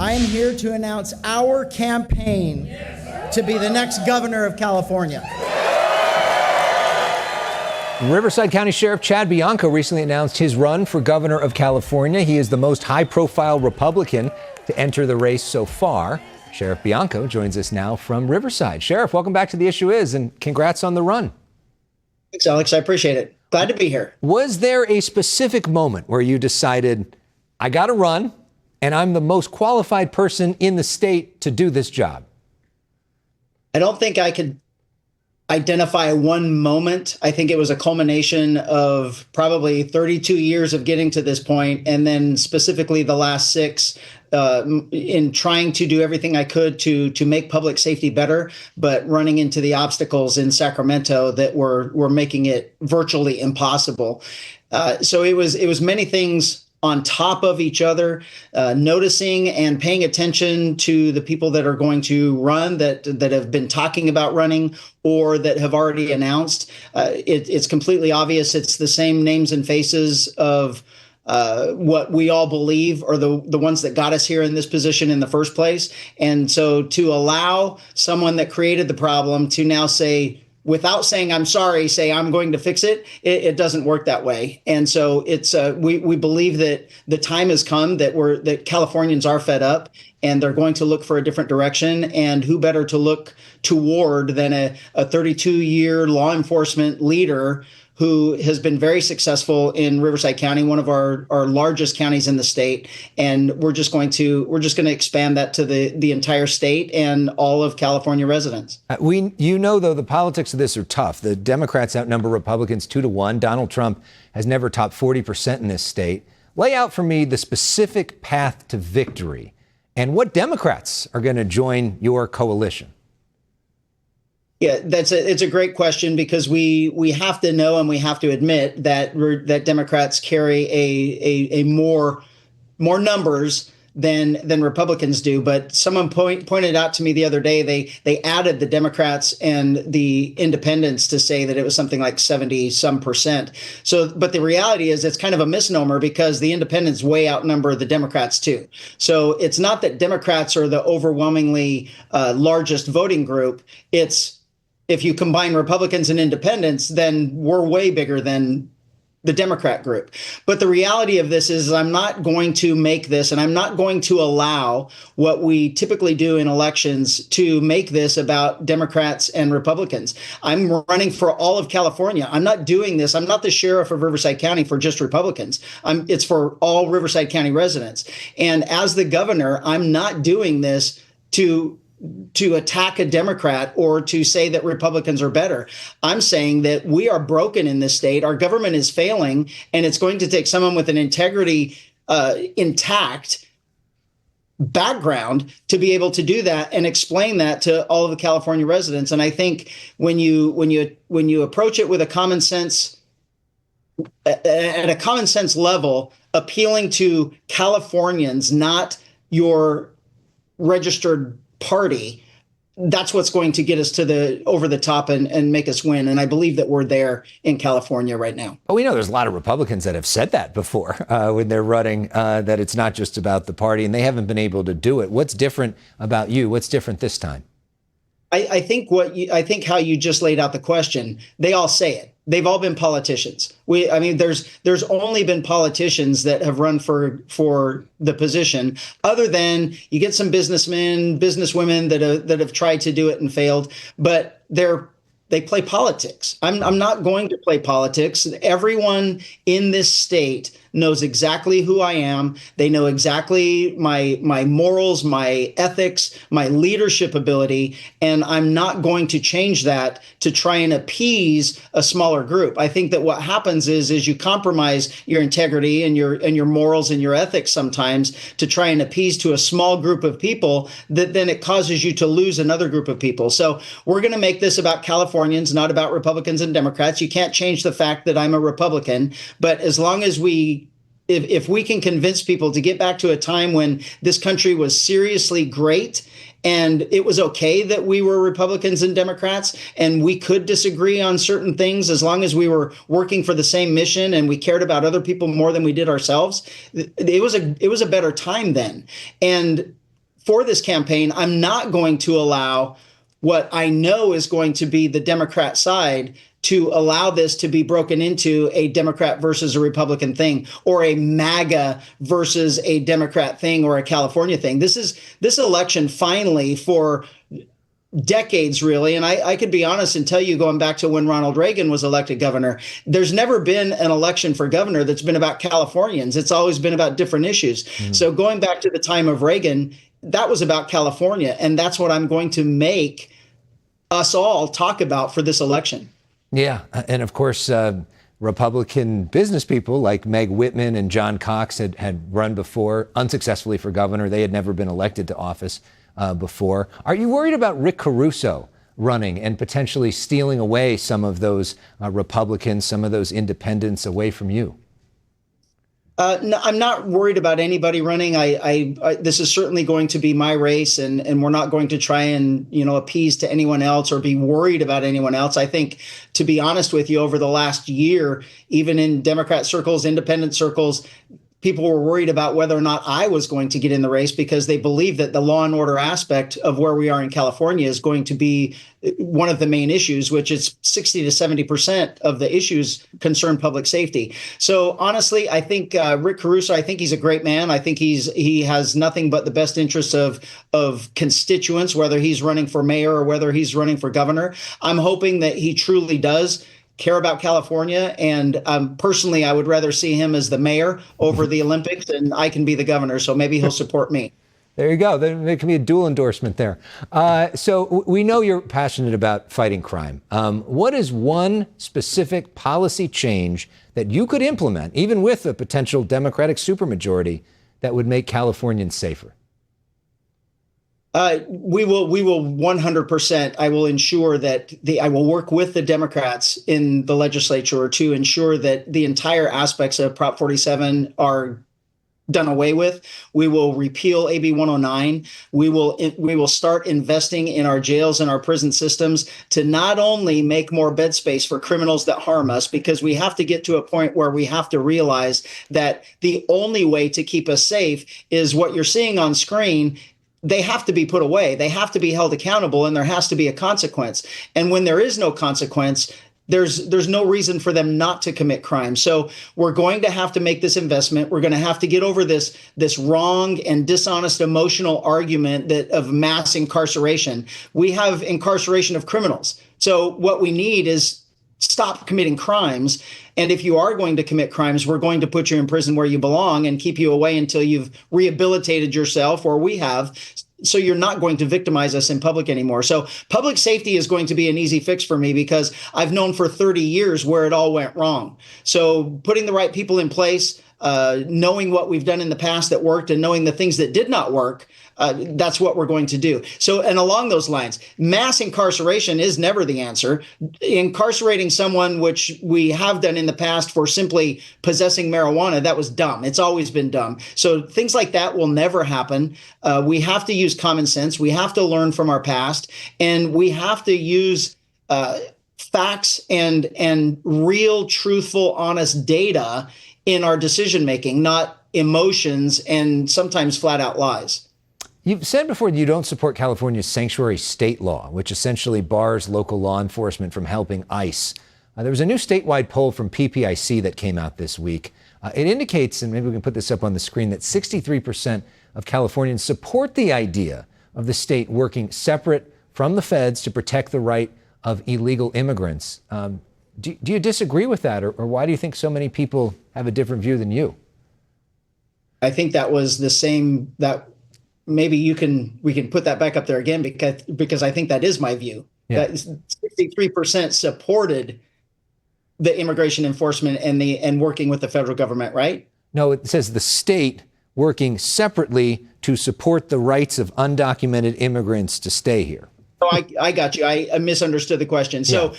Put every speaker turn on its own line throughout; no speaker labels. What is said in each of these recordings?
I am here to announce our campaign to be the next governor of California.
Riverside County Sheriff Chad Bianco recently announced his run for governor of California. He is the most high-profile Republican to enter the race so far. Sheriff Bianco joins us now from Riverside. Sheriff, welcome back to The Issue Is, and congrats on the run.
Thanks, Alex. I appreciate it. Glad to be here.
Was there a specific moment where you decided, I got to run, and I'm the most qualified person in the state to do this job?
I don't think I could identify one moment. I think it was a culmination of probably 32 years of getting to this point, and then specifically the last 6 in trying to do everything I could to make public safety better, but running into the obstacles in Sacramento that were making it virtually impossible. So it was many things on top of each other, noticing and paying attention to the people that are going to run, that have been talking about running or that have already announced. It's completely obvious. It's the same names and faces of what we all believe are the ones that got us here in this position in the first place. And so to allow someone that created the problem to now say, without saying I'm sorry, say I'm going to fix it, it doesn't work that way. And so it's we believe that the time has come that Californians are fed up and they're going to look for a different direction. And who better to look toward than a 32-year law enforcement leader who has been very successful in Riverside County, one of our largest counties in the state. And we're just going to expand that to the entire state and all of California residents.
Though, the politics of this are tough. The Democrats outnumber Republicans 2-1. Donald Trump has never topped 40% in this state. Lay out for me the specific path to victory and what Democrats are going to join your coalition.
Yeah, it's a great question, because we have to know and we have to admit that Democrats carry a more numbers than Republicans do. But someone pointed out to me the other day, they added the Democrats and the independents to say that it was something like 70-some%. So, but the reality is it's kind of a misnomer, because the independents way outnumber the Democrats too. So it's not that Democrats are the overwhelmingly largest voting group. It's, if you combine Republicans and independents, then we're way bigger than the Democrat group. But the reality of this is I'm not going to make this, and I'm not going to allow what we typically do in elections to make this about Democrats and Republicans. I'm running for all of California. I'm not doing this. I'm not the sheriff of Riverside County for just Republicans. It's for all Riverside County residents. And as the governor, I'm not doing this to attack a Democrat or to say that Republicans are better. I'm saying that we are broken in this state. Our government is failing, and it's going to take someone with an integrity intact background to be able to do that and explain that to all of the California residents. And I think when you approach it with a common sense, at a common sense level, appealing to Californians, not your registered party, that's what's going to get us to over the top and make us win. And I believe that we're there in California right now.
Well, we know there's a lot of Republicans that have said that before when they're running, that it's not just about the party, and they haven't been able to do it. What's different about you? What's different this time?
I think how you just laid out the question, they all say it. They've all been politicians. There's only been politicians that have run for the position, other than you get some businessmen, businesswomen that have tried to do it and failed, but they play politics. I'm not going to play politics. Everyone in this state knows exactly who I am. They know exactly my morals, my ethics, my leadership ability, and I'm not going to change that to try and appease a smaller group. I think that what happens is you compromise your integrity and your morals and your ethics sometimes to try and appease to a small group of people, that then it causes you to lose another group of people. So we're going to make this about Californians, not about Republicans and Democrats. You can't change the fact that I'm a Republican, but as long as if we can convince people to get back to a time when this country was seriously great and it was okay that we were Republicans and Democrats and we could disagree on certain things, as long as we were working for the same mission and we cared about other people more than we did ourselves, it was a better time then. And for this campaign, I'm not going to allow what I know is going to be the Democrat side to allow this to be broken into a Democrat versus a Republican thing, or a MAGA versus a Democrat thing, or a California thing. This election finally, for decades, really, and I could be honest and tell you, going back to when Ronald Reagan was elected governor, there's never been an election for governor that's been about Californians. It's always been about different issues. So going back to the time of Reagan, that was about California, and that's what I'm going to make us all talk about for this election.
Yeah, and of course, Republican business people like Meg Whitman and John Cox had run before, unsuccessfully, for governor. They had never been elected to office before. Are you worried about Rick Caruso running and potentially stealing away some of those Republicans, some of those independents away from you?
No, I'm not worried about anybody running. This is certainly going to be my race, and we're not going to try and, appease to anyone else or be worried about anyone else. I think, to be honest with you, over the last year, even in Democrat circles, independent circles, people were worried about whether or not I was going to get in the race, because they believe that the law and order aspect of where we are in California is going to be one of the main issues, which is 60 to 70% of the issues concern public safety. So honestly, I think Rick Caruso, I think he's a great man. I think he has nothing but the best interests of constituents, whether he's running for mayor or whether he's running for governor. I'm hoping that he truly does care about California. And personally, I would rather see him as the mayor over the Olympics, and I can be the governor. So maybe he'll support me.
There you go. There can be a dual endorsement there. So we know you're passionate about fighting crime. What is one specific policy change that you could implement, even with a potential Democratic supermajority, that would make Californians safer?
We will 100%. I will ensure that I will work with the Democrats in the legislature to ensure that the entire aspects of Prop 47 are done away with. We will repeal AB 109. We will start investing in our jails and our prison systems to not only make more bed space for criminals that harm us, because we have to get to a point where we have to realize that the only way to keep us safe is what you're seeing on screen. They have to be put away. They have to be held accountable, and there has to be a consequence. And when there is no consequence, there's no reason for them not to commit crime. So we're going to have to make this investment. We're going to have to get over this wrong and dishonest emotional argument of mass incarceration. We have incarceration of criminals. So what we need is stop committing crimes. And if you are going to commit crimes, we're going to put you in prison where you belong and keep you away until you've rehabilitated yourself, or we have, so you're not going to victimize us in public anymore. So public safety is going to be an easy fix for me, because I've known for 30 years where it all went wrong. So putting the right people in place, knowing what we've done in the past that worked, and knowing the things that did not work, that's what we're going to do. So, and along those lines, mass incarceration is never the answer. Incarcerating someone, which we have done in the past for simply possessing marijuana, that was dumb. It's always been dumb. So things like that will never happen. We have to use common sense. We have to learn from our past, and we have to use facts and real, truthful, honest data in our decision making, not emotions and sometimes flat out lies.
You've said before that you don't support California's sanctuary state law, which essentially bars local law enforcement from helping ICE. There was a new statewide poll from PPIC that came out this week. It indicates, and maybe we can put this up on the screen, that 63% of Californians support the idea of the state working separate from the feds to protect the right of illegal immigrants. Do you disagree with that, or why do you think so many people have a different view than you?
I think that was the same, that maybe we can put that back up there again, because I think that is my view. Yeah. That 63% supported the immigration enforcement and working with the federal government, right?
No, it says the state working separately to support the rights of undocumented immigrants to stay here.
Oh, I got you. I misunderstood the question. So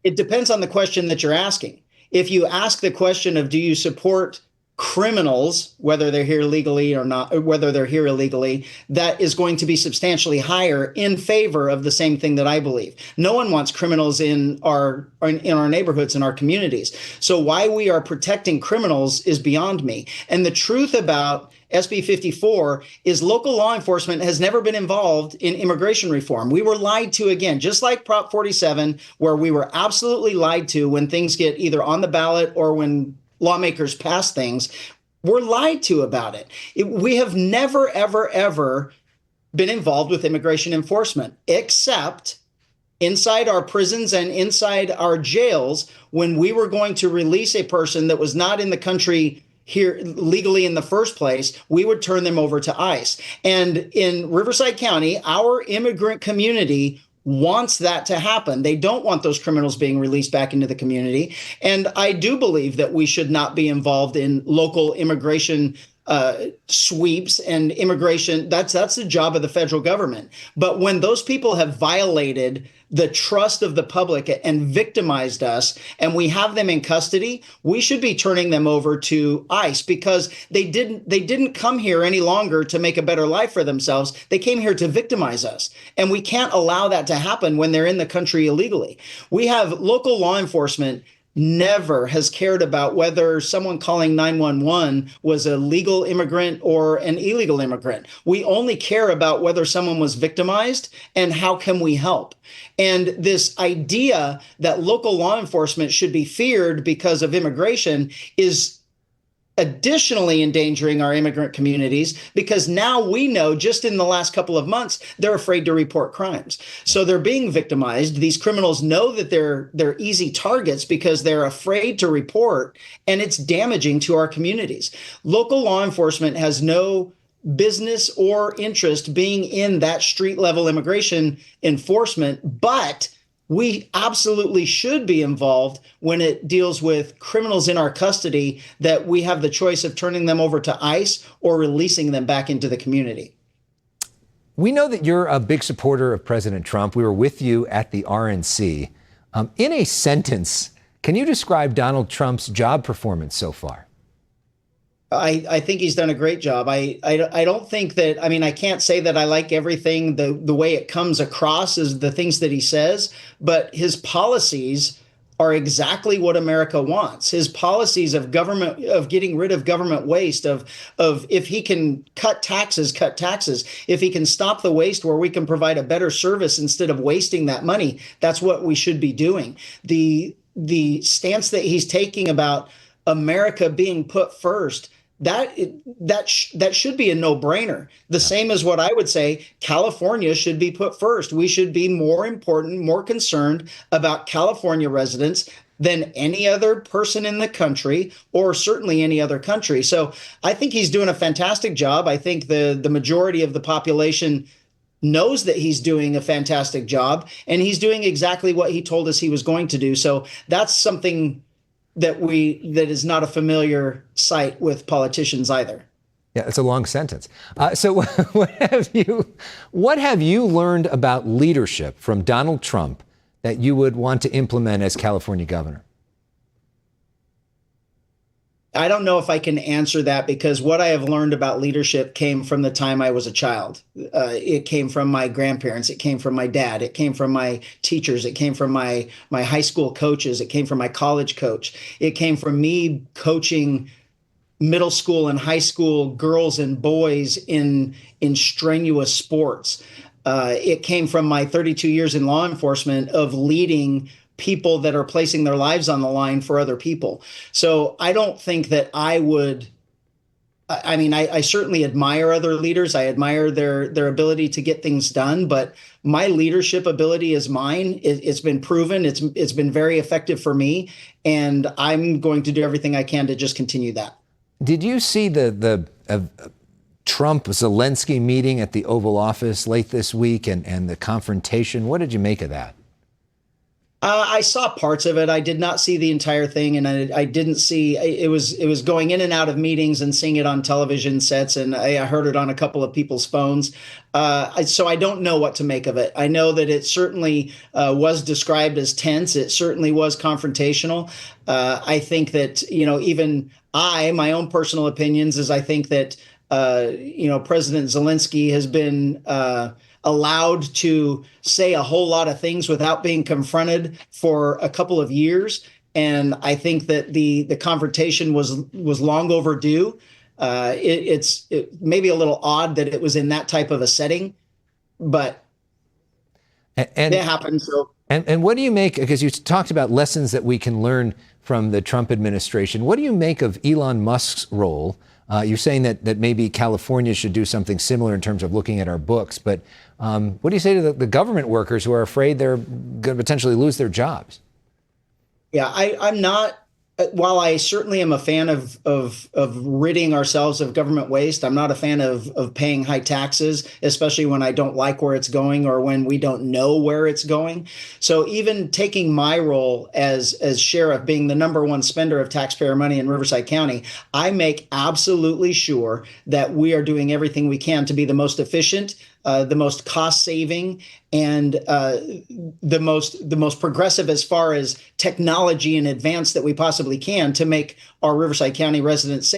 It depends on the question that you're asking. If you ask the question of, do you support criminals, whether they're here legally or not, or whether they're here illegally, that is going to be substantially higher in favor of the same thing that I believe. No one wants criminals in our neighborhoods, in our communities. So why we are protecting criminals is beyond me. And the truth about SB 54 is local law enforcement has never been involved in immigration reform. We were lied to again, just like Prop 47, where we were absolutely lied to when things get either on the ballot or when lawmakers pass things. We're lied to about it. We have never, ever, ever been involved with immigration enforcement, except inside our prisons and inside our jails when we were going to release a person that was not in the country here legally in the first place. We would turn them over to ICE. And in Riverside County, our immigrant community wants that to happen. They don't want those criminals being released back into the community. And I do believe that we should not be involved in local immigration sweeps and immigration. That's the job of the federal government. But when those people have violated the trust of the public and victimized us, and we have them in custody, we should be turning them over to ICE, because they didn't come here any longer to make a better life for themselves. They came here to victimize us. And we can't allow that to happen when they're in the country illegally. We have local law enforcement never has cared about whether someone calling 911 was a legal immigrant or an illegal immigrant. We only care about whether someone was victimized and how can we help. And this idea that local law enforcement should be feared because of immigration is additionally endangering our immigrant communities, because now we know just in the last couple of months, they're afraid to report crimes. So they're being victimized. These criminals know that they're easy targets because they're afraid to report, and it's damaging to our communities. Local law enforcement has no business or interest being in that street level immigration enforcement, but we absolutely should be involved when it deals with criminals in our custody, that we have the choice of turning them over to ICE or releasing them back into the community.
We know that you're a big supporter of President Trump. We were with you at the RNC. In a sentence, can you describe Donald Trump's job performance so far?
I think he's done a great job. I don't think that, I mean, I can't say that I like everything, the way it comes across as the things that he says, but his policies are exactly what America wants. His policies of government, of getting rid of government waste, of if he can cut taxes, cut taxes. If he can stop the waste where we can provide a better service instead of wasting that money, that's what we should be doing. The stance that he's taking about America being put first, that should be a no-brainer. The same as what I would say, California should be put first. We should be more important, more concerned about California residents than any other person in the country, or certainly any other country. So I think he's doing a fantastic job. I think the majority of the population knows that he's doing a fantastic job, and he's doing exactly what he told us he was going to do. So that's something that is not a familiar sight with politicians either.
Yeah, it's a long sentence. So what have you learned about leadership from Donald Trump that you would want to implement as California governor?
I don't know if I can answer that, because what I have learned about leadership came from the time I was a child. It came from my grandparents. It came from my dad. It came from my teachers. It came from my high school coaches. It came from my college coach. It came from me coaching middle school and high school girls and boys in strenuous sports. It came from my 32 years in law enforcement of leading people that are placing their lives on the line for other people. So I don't think that I would, I mean, I certainly admire other leaders. I admire their ability to get things done, but my leadership ability is mine. It's been proven. It's been very effective for me, and I'm going to do everything I can to just continue that.
Did you see the Trump-Zelensky meeting at the Oval Office late this week and the confrontation? What did you make of that?
I saw parts of it. I did not see the entire thing, and I didn't see it was going in and out of meetings and seeing it on television sets, and I heard it on a couple of people's phones. So I don't know what to make of it. I know that it certainly was described as tense. It certainly was confrontational. I think that even my own personal opinions is I think that President Zelensky has been allowed to say a whole lot of things without being confronted for a couple of years. And I think that the confrontation was long overdue. It's maybe a little odd that it was in that type of a setting, but
and
it happened. So
and what do you make, because you talked about lessons that we can learn from the Trump administration. What do you make of Elon Musk's role? You're saying that maybe California should do something similar in terms of looking at our books. But what do you say to the government workers who are afraid they're going to potentially lose their jobs?
yeah, I'm not. While I certainly am a fan of ridding ourselves of government waste, I'm not a fan of paying high taxes, especially when I don't like where it's going or when we don't know where it's going. So even taking my role as sheriff, being the number one spender of taxpayer money in Riverside County, I make absolutely sure that we are doing everything we can to be the most efficient, the most cost saving, and the most progressive as far as technology and advance that we possibly can to make our Riverside County residents safe.